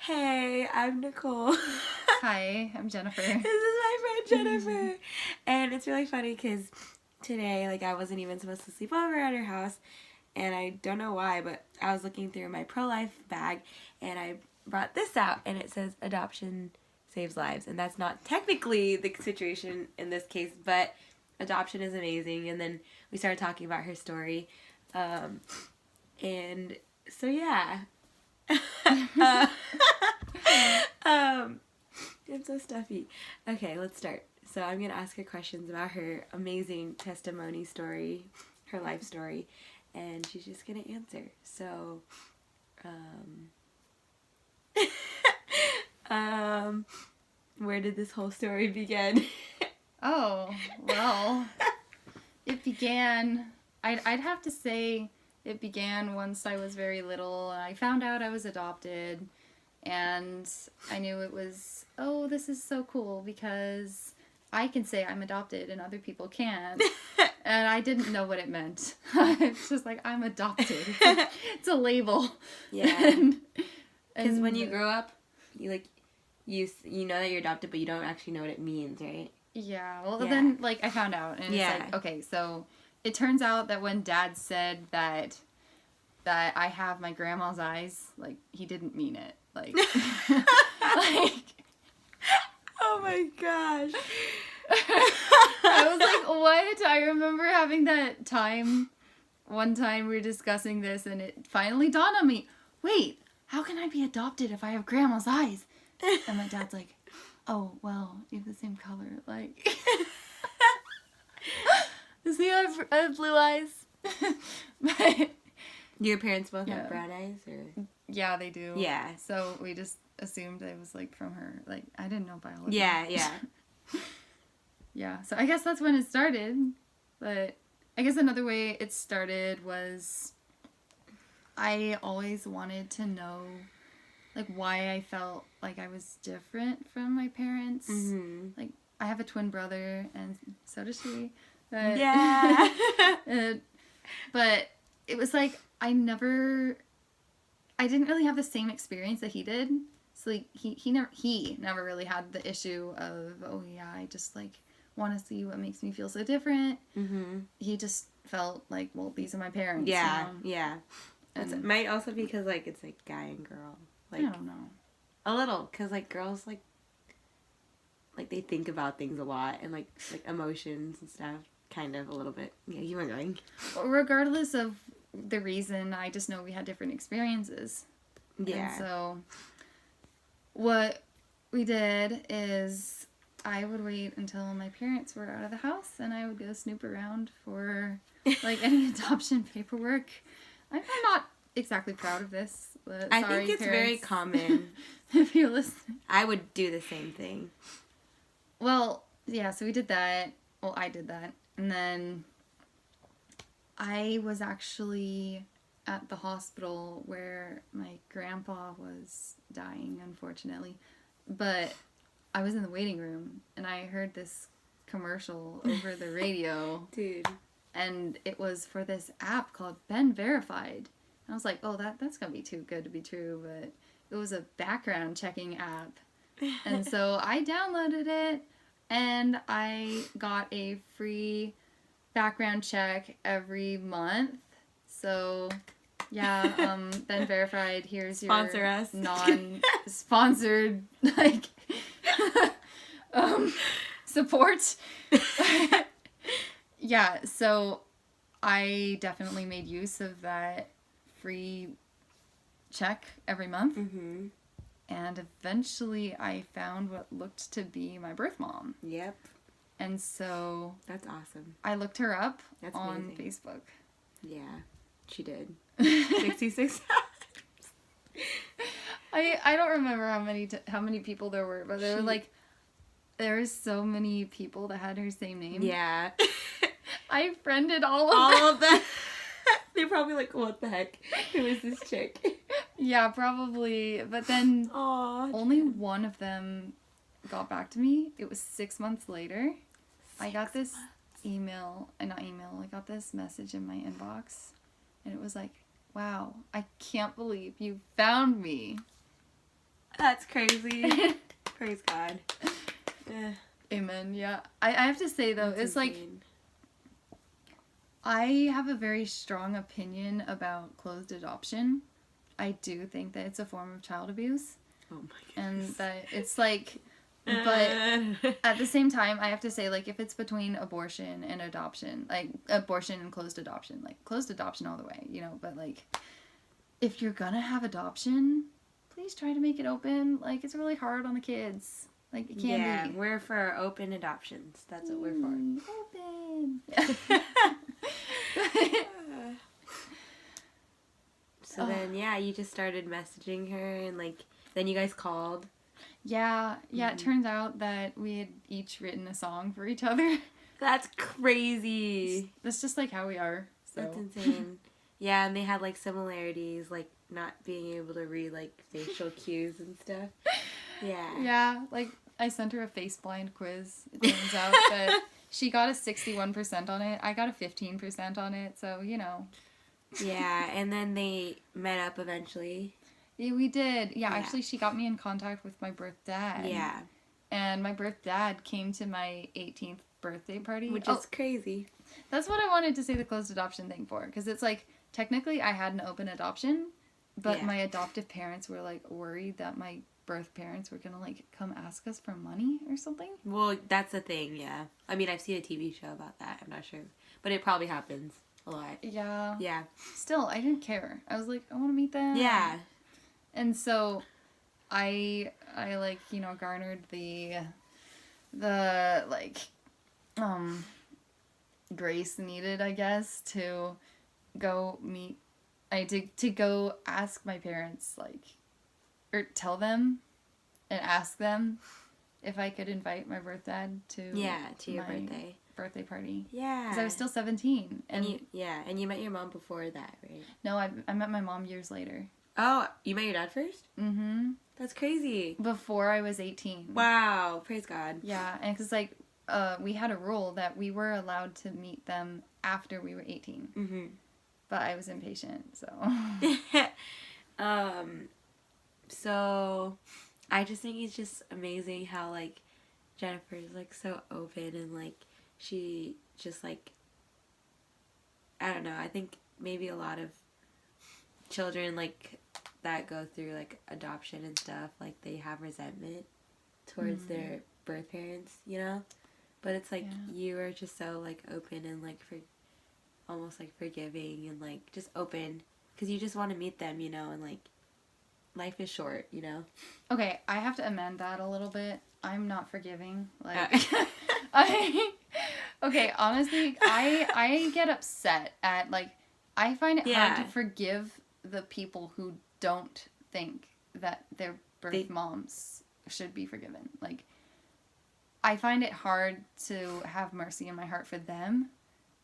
Hey, I'm Nicole. Hi, I'm Jennifer. This is my friend Jennifer. And it's really funny because today, I wasn't even supposed to sleep over at her house. And I don't know why, but I was looking through my pro-life bag and I brought this out and it says adoption saves lives. And that's not technically the situation in this case, but adoption is amazing. And then we started talking about her story. And so, yeah. I'm so stuffy. Okay, let's start. So I'm gonna ask her questions about her amazing testimony story, her life story, and she's just gonna answer. So, where did this whole story begin? Oh, well, it began, I'd have to say it began once I was very little. I found out I was adopted, and I knew it was, oh, this is so cool because I can say I'm adopted and other people can't. And I didn't know what it meant. It's just like, I'm adopted. It's a label. Yeah. Because when you grow up, you know that you're adopted, but you don't actually know what it means, right? Yeah, well, then, I found out, and it's like, okay, so it turns out that when Dad said that I have my grandma's eyes, he didn't mean it. Oh my gosh. I was like, what? I remember having that one time we were discussing this, and it finally dawned on me, wait, how can I be adopted if I have grandma's eyes? And my dad's like, oh, well, you have the same color, Does he have blue eyes? But, your parents both have brown eyes, or? Yeah, they do. Yeah. So we just assumed it was, from her. I didn't know biology. Yeah. Yeah, so I guess that's when it started. But I guess another way it started was I always wanted to know, why I felt like I was different from my parents. Mm-hmm. I have a twin brother, and so does she. But, yeah. But it was I didn't really have the same experience that he did. So he never really had the issue of, oh yeah, I just want to see what makes me feel so different. Mm-hmm. He just felt well, these are my parents. Yeah, you know? yeah. It might also be because it's guy and girl. I don't know. A little, because girls they think about things a lot and like emotions and stuff. Kind of a little bit. Yeah, you were going. Regardless of the reason, I just know we had different experiences. Yeah. And so what we did is I would wait until my parents were out of the house and I would go snoop around for any adoption paperwork. I'm not exactly proud of this. But I sorry, think it's parents, very common. if you're listening. I would do the same thing. Well, yeah, so we did that. Well, I did that. And then I was actually at the hospital where my grandpa was dying, unfortunately. But I was in the waiting room, and I heard this commercial over the radio. Dude. And it was for this app called Ben Verified. And I was like, oh, that's going to be too good to be true. But it was a background checking app. And so I downloaded it, and I got a free background check every month. So, yeah, Ben Verified, here's your Sponsor us. non-sponsored, support. Yeah, so I definitely made use of that free check every month. Mm-hmm. And eventually I found what looked to be my birth mom. Yep. And so... That's awesome. I looked her up on amazing. Facebook. Yeah, she did. 66 I don't remember how many people there were, but there were there were so many people that had her same name. Yeah. I friended all of them. They're probably what the heck? Who is this chick? Yeah, probably. But then only dude. one of them got back to me. It was 6 months later. I got this I got this message in my inbox, and it was wow, I can't believe you found me. That's crazy. Praise God. Amen. Yeah. I have to say though, That's it's like insane. I have a very strong opinion about closed adoption. I do think that it's a form of child abuse, Oh my and goodness. that it's like, but at the same time, I have to say, like, if it's between abortion and adoption, like abortion and closed adoption, like closed adoption all the way, you know. But like, if you're gonna have adoption, please try to make it open. Like, it's really hard on the kids. Like, it can yeah, be. we're for open adoptions. That's what we're for. Open. So then, yeah, you just started messaging her, and like, then you guys called. Yeah. It turns out that we had each written a song for each other. That's crazy. That's just like how we are. So. That's insane. Yeah, and they had like similarities, like not being able to read like facial cues and stuff. Yeah. Yeah, like I sent her a face blind quiz. It turns out that she got a 61% on it. I got a 15% on it. So, you know. Yeah, and then they met up eventually. Yeah, we did. Yeah, Yeah. actually, she got me in contact with my birth dad. Yeah, And my birth dad came to my 18th birthday party. which is crazy. That's what I wanted to say the closed adoption thing for. Because it's like, technically, I had an open adoption. But Yeah. my adoptive parents were, like, worried that my birth parents were going to, like, come ask us for money or something. Well, that's the thing, yeah. I mean, I've seen a TV show about that. I'm not sure. But it probably happens a lot. Yeah. Yeah. Still, I didn't care. I was like, I want to meet them. Yeah. And so I like, you know, garnered the like grace needed, I guess, to go meet to go ask my parents, like, or tell them and ask them if I could invite my birth dad to your my birthday party. Yeah. Because I was still 17. And you met your mom before that, right? No, I met my mom years later. Oh, you met your dad first? Mm-hmm. That's crazy. Before I was 18. Wow, praise God. Yeah, and because, like, we had a rule that we were allowed to meet them after we were 18. Mm-hmm. But I was impatient, so. So I just think it's just amazing how, like, Jennifer is, like, so open and, like, she just, like, I don't know, I think maybe a lot of children, like, that go through, like, adoption and stuff, like, they have resentment towards their birth parents, you know? But it's, like, you are just so, like, open and, like, almost, like, forgiving and, like, just open. Because you just want to meet them, you know? And, like, life is short, you know? Okay, I have to amend that a little bit. I'm not forgiving. Like, okay, honestly, I get upset at, like, I find it hard to forgive the people who don't think that their birth moms should be forgiven. Like, I find it hard to have mercy in my heart for them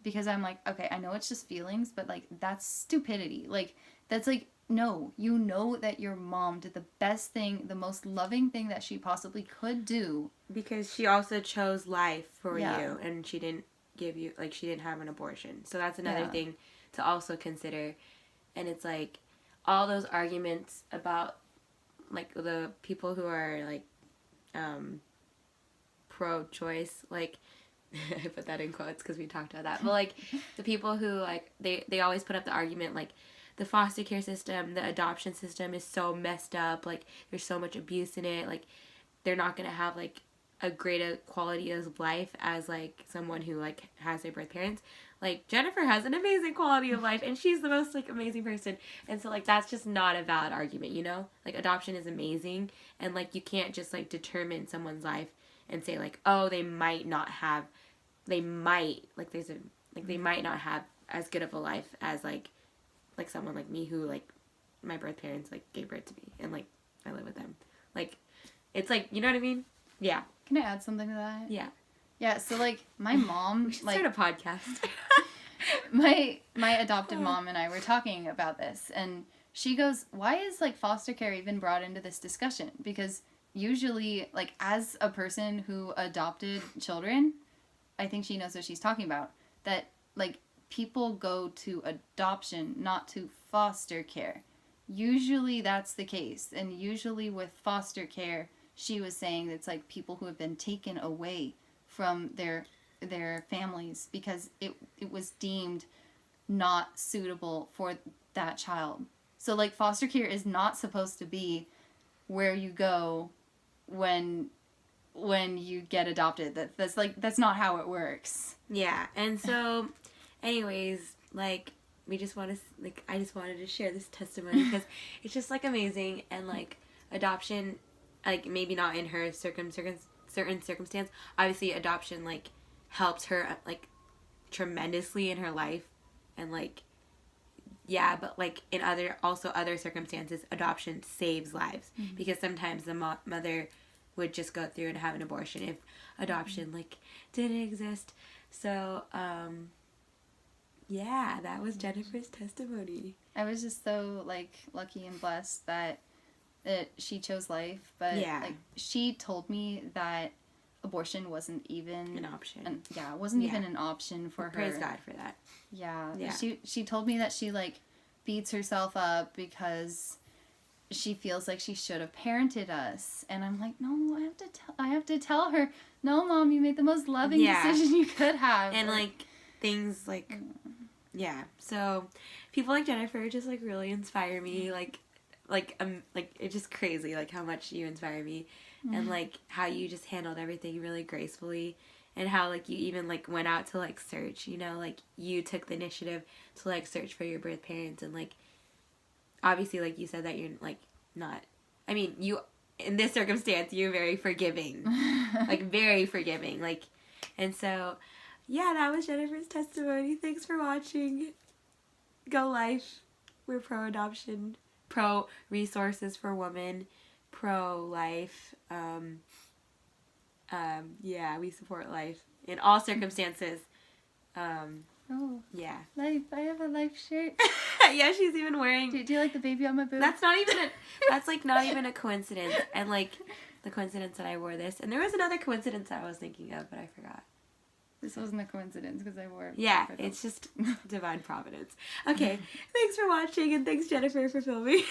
because I'm like, okay, I know it's just feelings, but, like, that's stupidity. Like, that's like, no, you know that your mom did the best thing, the most loving thing that she possibly could do. Because she also chose life for Yeah. you, and she didn't give you, like, she didn't have an abortion. So that's another thing to also consider. And it's, like, all those arguments about, like, the people who are, like, pro-choice, like, I put that in quotes because we talked about that, but, like, the people who, like, they always put up the argument, like, the foster care system, the adoption system is so messed up, like, there's so much abuse in it, like, they're not gonna have, like, a greater quality of life as, like, someone who, like, has their birth parents. Like, Jennifer has an amazing quality of life, and she's the most, like, amazing person, and so, like, that's just not a valid argument, you know? Like, adoption is amazing, and, like, you can't just, like, determine someone's life and say, like, oh, they might not have, they might not have as good of a life as, like someone like me who, like, my birth parents, like, gave birth to me, and, like, I live with them. Like, it's, like, you know what I mean? Yeah. Can I add something to that? Yeah. Yeah, so, like, my mom, We should like, start a podcast. my adoptive mom and I were talking about this, and she goes, why is, like, foster care even brought into this discussion? Because usually, like, as a person who adopted children, I think she knows what she's talking about, that, like, people go to adoption, not to foster care. usually that's the case. And usually with foster care, she was saying it's like people who have been taken away from their families because it was deemed not suitable for that child. So like foster care is not supposed to be where you go when you get adopted. That's not how it works. Yeah. And so anyways, like we just want to like I just wanted to share this testimony because it's just like amazing. And like adoption, like maybe not in her certain circumstance, obviously adoption like helps her like tremendously in her life. And like yeah, but like in other circumstances, adoption saves lives. Mm-hmm. Because sometimes the mother would just go through and have an abortion if adoption like didn't exist. So yeah, that was Jennifer's testimony. I was just so like lucky and blessed that she chose life, but yeah. like she told me that abortion wasn't even an option. It wasn't even an option for her. Praise God for that. Yeah. She told me that she like beats herself up because she feels like she should have parented us, and I'm like, no, I have to tell her, no, Mom, you made the most loving decision you could have. And like things like so people like Jennifer just like really inspire me, like it's just crazy like how much you inspire me. And like how you just handled everything really gracefully, and how like you even like went out to like search, you know, like you took the initiative to like search for your birth parents. And like obviously like you said that you're like not, I mean you in this circumstance you're very forgiving. Like very forgiving, like. And so yeah, that was Jennifer's testimony. Thanks for watching. Go Life. We're pro adoption, pro resources for women, pro-life. Yeah, we support life in all circumstances. Yeah. Life. I have a life shirt. Yeah, she's even wearing. Do you like the baby on my boob? That's not even a coincidence. And like the coincidence that I wore this, and there was another coincidence that I was thinking of, but I forgot. This wasn't a coincidence because I wore it. Yeah, it's just divine providence. Okay, thanks for watching, and thanks Jennifer for filming.